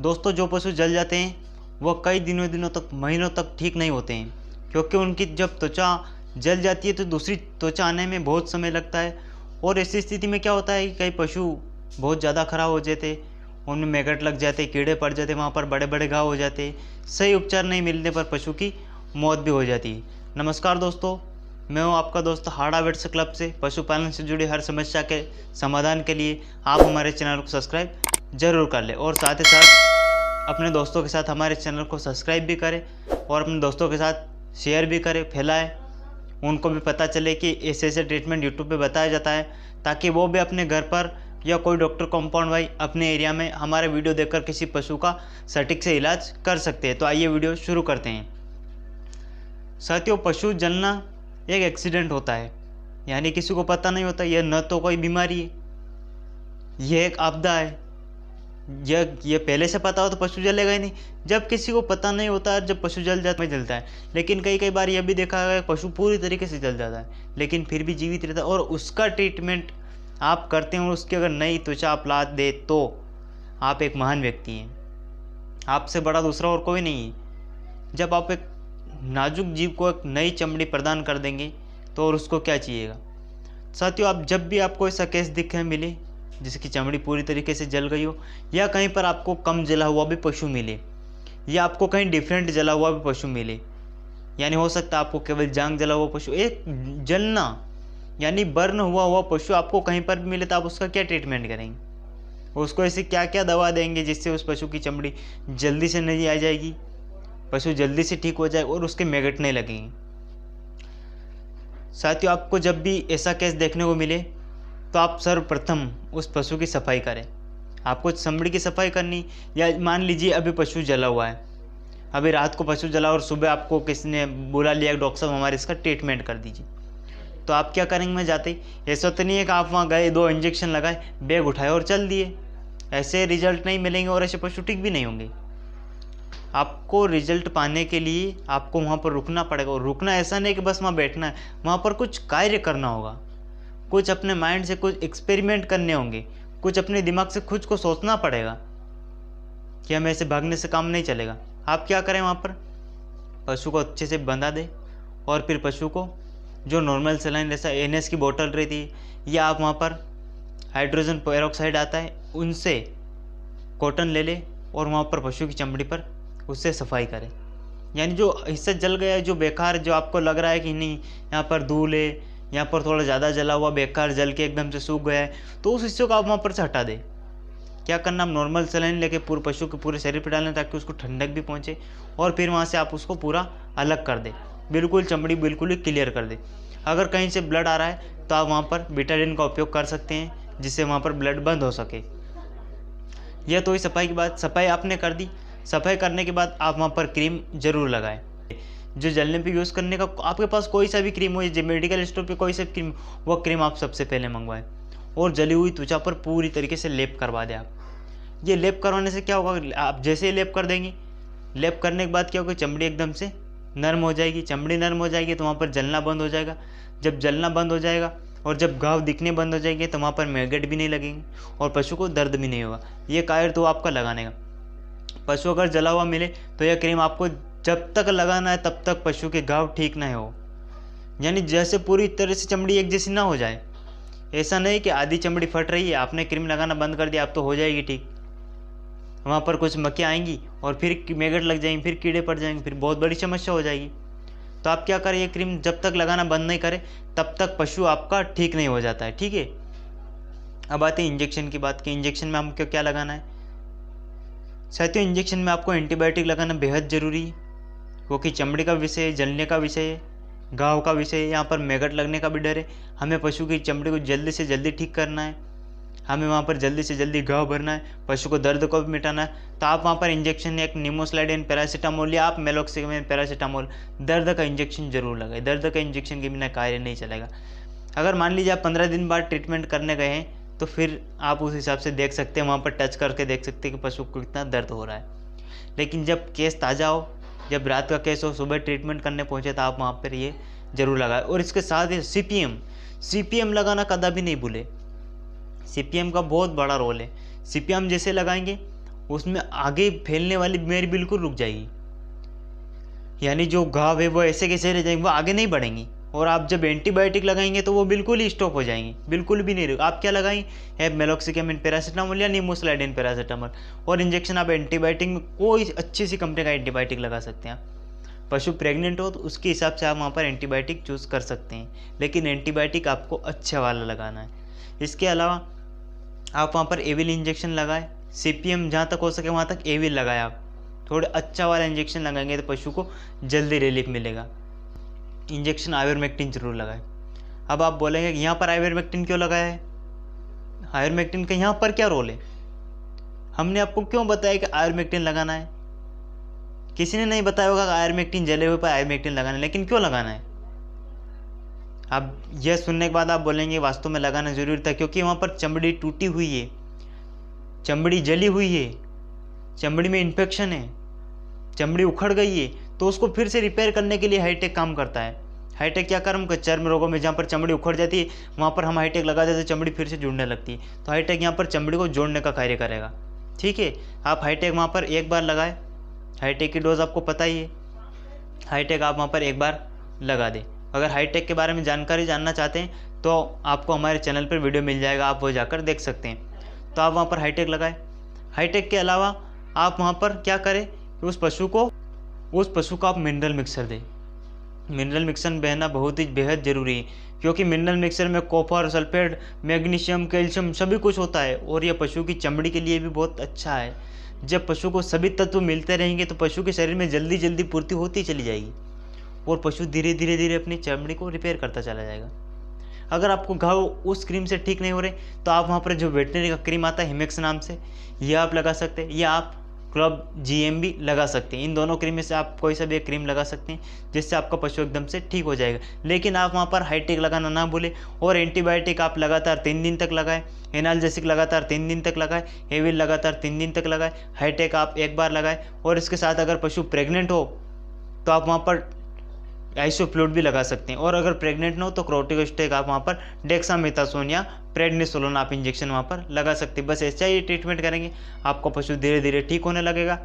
दोस्तों जो पशु जल जाते हैं वह कई दिनों तक, महीनों तक ठीक नहीं होते हैं, क्योंकि उनकी जब त्वचा जल जाती है तो दूसरी त्वचा आने में बहुत समय लगता है। और ऐसी स्थिति में क्या होता है कि कई पशु बहुत ज़्यादा खराब हो जाते, उनमें मैगट लग जाते, कीड़े पड़ जाते, वहाँ पर बड़े बड़े घाव हो जाते, सही उपचार नहीं मिलने पर पशु की मौत भी हो जाती है। नमस्कार दोस्तों, मैं हूँ आपका दोस्त हाड़ा वेट्स क्लब से। पशुपालन से जुड़ी हर समस्या के समाधान के लिए आप हमारे चैनल को सब्सक्राइब जरूर कर लें और साथ ही साथ अपने दोस्तों के साथ हमारे चैनल को सब्सक्राइब भी करें और अपने दोस्तों के साथ शेयर भी करें, फैलाएं। उनको भी पता चले कि ऐसे ऐसे ट्रीटमेंट यूट्यूब पे बताया जाता है, ताकि वो भी अपने घर पर या कोई डॉक्टर कंपाउंड भाई अपने एरिया में हमारे वीडियो देखकर किसी पशु का सटीक से इलाज कर सकते हैं। तो आइए वीडियो शुरू करते हैं। साथियों, पशु जलना एक एक्सीडेंट होता है, यानी किसी को पता नहीं होता, यह न तो कोई बीमारी है, यह एक आपदा है। ये पहले से पता हो तो पशु जलेगा ही नहीं। जब किसी को पता नहीं होता, जब पशु जलता है। लेकिन कई बार यह भी देखा है पशु पूरी तरीके से जल जाता है लेकिन फिर भी जीवित रहता है, और उसका ट्रीटमेंट आप करते हैं और उसकी अगर नई त्वचा आप ला दे तो आप एक महान व्यक्ति हैं। आपसे बड़ा दूसरा और कोई नहीं है। जब आप एक नाजुक जीव को एक नई चमड़ी प्रदान कर देंगे तो और उसको क्या चाहिएगा। साथियों, आप जब भी आपको ऐसा केस दिखे मिले जिसकी चमड़ी पूरी तरीके से जल गई हो, या कहीं पर आपको कम जला हुआ भी पशु मिले, या आपको कहीं डिफरेंट जला हुआ भी पशु मिले, यानी हो सकता है आपको केवल जांग जला हुआ पशु, एक जलना यानी बर्न हुआ पशु आपको कहीं पर भी मिले, तो आप उसका क्या ट्रीटमेंट करेंगे, उसको ऐसी क्या क्या दवा देंगे जिससे उस पशु की चमड़ी जल्दी से नहीं आ जाएगी, पशु जल्दी से ठीक हो जाए और उसके मैगट नहीं लगेंगे। साथियों, आपको जब भी ऐसा केस देखने को मिले तो आप सर्वप्रथम उस पशु की सफाई करें। आपको चमड़ी की सफाई करनी, या मान लीजिए अभी पशु जला हुआ है, अभी रात को पशु जला और सुबह आपको किसी ने बुला लिया डॉक्टर साहब हमारे इसका ट्रीटमेंट कर दीजिए, तो आप क्या करेंगे में जाते ही? ऐसा तो नहीं है कि आप वहाँ गए, 2 इंजेक्शन लगाए, बैग उठाए और चल दिए। ऐसे रिजल्ट नहीं मिलेंगे और ऐसे पशु ठीक भी नहीं होंगे। आपको रिजल्ट पाने के लिए आपको वहाँ पर रुकना पड़ेगा, और रुकना ऐसा नहीं कि बस वहाँ बैठना है, वहाँ पर कुछ कार्य करना होगा, कुछ अपने माइंड से कुछ एक्सपेरिमेंट करने होंगे, कुछ अपने दिमाग से खुद को सोचना पड़ेगा कि हमें ऐसे भागने से काम नहीं चलेगा। आप क्या करें, वहाँ पर पशु को अच्छे से बंधा दें और फिर पशु को जो नॉर्मल सलाइन जैसा NS की बोतल रहती है, या आप वहाँ पर हाइड्रोजन पेरोक्साइड आता है उनसे कॉटन ले लें और वहाँ पर पशु की चमड़ी पर उससे सफाई करें। यानी जो हिस्सा जल गया है, जो बेकार, जो आपको लग रहा है कि नहीं यहाँ पर धूल है, यहाँ पर थोड़ा ज़्यादा जला हुआ बेकार जल के एकदम से सूख गया है, तो उस हिस्से को आप वहाँ पर से हटा दें। क्या करना, आप नॉर्मल सलाइन लेके पूरे पशु के पूरे शरीर पर डालें ताकि उसको ठंडक भी पहुँचे, और फिर वहाँ से आप उसको पूरा अलग कर दें, बिल्कुल चमड़ी बिल्कुल ही क्लियर कर दें। अगर कहीं से ब्लड आ रहा है तो आप वहाँ पर बीटाडिन का उपयोग कर सकते हैं, जिससे वहाँ पर ब्लड बंद हो सके। यह तो ही सफाई की बात। सफाई आपने कर दी। सफाई करने के बाद आप वहाँ पर क्रीम जरूर लगाएं। जो जलने पे यूज़ करने का आपके पास कोई सा भी क्रीम हो, जो मेडिकल स्टोर पे कोई सा भी क्रीम, वो क्रीम आप सबसे पहले मंगवाएं और जली हुई त्वचा पर पूरी तरीके से लेप करवा दें। आप ये लेप करवाने से क्या होगा, आप जैसे ही लेप कर देंगे, लेप करने के बाद क्या होगा, चमड़ी एकदम से नर्म हो जाएगी। चमड़ी नर्म हो जाएगी तो वहाँ पर जलना बंद हो जाएगा। जब जलना बंद हो जाएगा और जब घाव दिखने बंद हो जाएंगे तो वहाँ पर मैगट भी नहीं लगेंगे और पशु को दर्द भी नहीं होगा। ये कार्य तो आपका लगाने का। पशु अगर जला हुआ मिले तो यह क्रीम आपको जब तक लगाना है तब तक पशु के घाव ठीक ना हो, यानी जैसे पूरी तरह से चमड़ी एक जैसी ना हो जाए। ऐसा नहीं कि आधी चमड़ी फट रही है, आपने क्रीम लगाना बंद कर दिया, आप तो हो जाएगी ठीक, वहाँ पर कुछ मक्खियाँ आएंगी और फिर मैगट लग जाएंगे, फिर कीड़े पड़ जाएंगे, फिर बहुत बड़ी समस्या हो जाएगी। तो आप क्या करें, ये क्रीम जब तक लगाना बंद नहीं करें तब तक पशु आपका ठीक नहीं हो जाता है। ठीक है, अब आते हैं इंजेक्शन की बात की। इंजेक्शन में हमको क्या लगाना है? साथियों, इंजेक्शन में आपको एंटीबायोटिक लगाना बेहद ज़रूरी है, क्योंकि चमड़ी का विषय है, जलने का विषय है, घाव का विषय है, यहाँ पर मैगट लगने का भी डर है। हमें पशु की चमड़ी को जल्दी से जल्दी ठीक करना है, हमें वहाँ पर जल्दी से जल्दी घाव भरना है, पशु को दर्द को भी मिटाना है। तो आप वहाँ पर इंजेक्शन, एक निमोस्लाइडिन पैरासीटामोल या आप मेलोक्सिमेन पैरासीटामोल दर्द का इंजेक्शन जरूर लगाएं। दर्द का इंजेक्शन के बिना कार्य नहीं चलेगा। अगर मान लीजिए आप 15 दिन बाद ट्रीटमेंट करने गए हैं तो फिर आप उस हिसाब से देख सकते हैं, वहाँ पर टच करके देख सकते हैं कि पशु को कितना दर्द हो रहा है। लेकिन जब केस ताज़ा हो, जब रात का केस हो, सुबह ट्रीटमेंट करने पहुँचे तो आप वहाँ पर ये जरूर लगाएं। और इसके साथ ही CPM लगाना कदा भी नहीं भूले। CPM का बहुत बड़ा रोल है। CPM जैसे लगाएंगे उसमें आगे फैलने वाली बीमारी बिल्कुल रुक जाएगी। यानी जो घाव है वो ऐसे कैसे रह जाएंगे, वो आगे नहीं बढ़ेंगी। और आप जब एंटीबायोटिक लगाएंगे तो वो बिल्कुल ही स्टॉप हो जाएंगे, बिल्कुल भी नहीं रहेगा। आप क्या लगाएंगे, मेलोक्सिकामिन पैरासीटामोल या निमोसिलाइडिन पैरासीटामोल। और इंजेक्शन आप एंटीबायोटिक में कोई अच्छी सी कंपनी का एंटीबायोटिक लगा सकते हैं। पशु प्रेग्नेंट हो तो उसके हिसाब से आप वहाँ पर एंटीबायोटिक चूज़ कर सकते हैं, लेकिन एंटीबायोटिक आपको अच्छा वाला लगाना है। इसके अलावा आप वहाँ पर एविल इंजेक्शन लगाए, CPM जहाँ तक हो सके वहाँ तक एविल लगाए। आप थोड़ा अच्छा वाला इंजेक्शन लगाएंगे तो पशु को जल्दी रिलीफ मिलेगा। इंजेक्शन आइवरमेक्टिन जरूर लगाए। अब आप बोलेंगे यहाँ पर आइवरमेक्टिन क्यों लगाया है, आइवरमेक्टिन का यहाँ पर क्या रोल है? हमने आपको क्यों बताया कि आइवरमेक्टिन लगाना है? किसी ने नहीं बताया होगा कि आइवरमेक्टिन जले हुए पर आइवरमेक्टिन लगाना है, लेकिन क्यों लगाना है? अब यह सुनने के बाद आप बोलेंगे वास्तव में लगाना जरूरी था, क्योंकि वहाँ पर चमड़ी टूटी हुई है, चमड़ी जली हुई है, चमड़ी में इन्फेक्शन है, चमड़ी उखड़ गई है, तो उसको फिर से रिपेयर करने के लिए हाईटेक काम करता है। हाईटेक क्या काम कर, चर्म रोगों में जहाँ पर चमड़ी उखड़ जाती है वहाँ पर हम हाईटेक लगा देते, चमड़ी फिर से जुड़ने लगती है। तो हाईटेक यहाँ पर चमड़ी को जोड़ने का कार्य करेगा। ठीक है, आप हाईटेक वहाँ पर एक बार लगाए, हाईटेक की डोज आपको पता ही है, हाईटेक आप वहाँ पर एक बार लगा दें। अगर हाईटेक के बारे में जानकारी जानना चाहते हैं तो आपको हमारे चैनल पर वीडियो मिल जाएगा, आप वो जाकर देख सकते हैं। तो आप वहाँ पर हाईटेक लगाए। हाईटेक के अलावा आप वहाँ पर क्या करें कि उस पशु को आप मिनरल मिक्सर दें। मिनरल मिक्सर बहना बहुत ही बेहद ज़रूरी है, क्योंकि मिनरल मिक्सर में कॉपर, सल्फेट, मैग्नीशियम, कैल्शियम सभी कुछ होता है, और यह पशु की चमड़ी के लिए भी बहुत अच्छा है। जब पशु को सभी तत्व मिलते रहेंगे तो पशु के शरीर में जल्दी जल्दी पूर्ति होती चली जाएगी, और पशु धीरे धीरे अपनी चमड़ी को रिपेयर करता चला जाएगा। अगर आपको घाव उस क्रीम से ठीक नहीं हो रहे तो आप वहाँ पर जो वेटनरी का क्रीम आता है हिमेक्स नाम से, यह आप लगा सकते हैं, या आप क्लब GM भी लगा सकते हैं। इन दोनों क्रीम में से आप कोई सा भी एक क्रीम लगा सकते हैं, जिससे आपका पशु एकदम से ठीक हो जाएगा। लेकिन आप वहाँ पर हाईटेक लगाना ना भूलें, और एंटीबायोटिक आप लगातार 3 दिन तक लगाएं, एनाल्जेसिक लगातार 3 दिन तक लगाएं, एविल लगातार 3 दिन तक लगाएं, हाईटेक आप एक बार लगाएं। और इसके साथ अगर पशु प्रेग्नेंट हो तो आप वहाँ पर आइसोफ्लूइड भी लगा सकते हैं, और अगर प्रेग्नेंट ना हो तो क्रोर्टिकोस्टेक आप वहाँ पर डेक्सामेथासोन या प्रेडनिसोलोन आप इंजेक्शन वहाँ पर लगा सकते हैं। बस ऐसा ही ट्रीटमेंट करेंगे, आपका पशु धीरे धीरे ठीक होने लगेगा।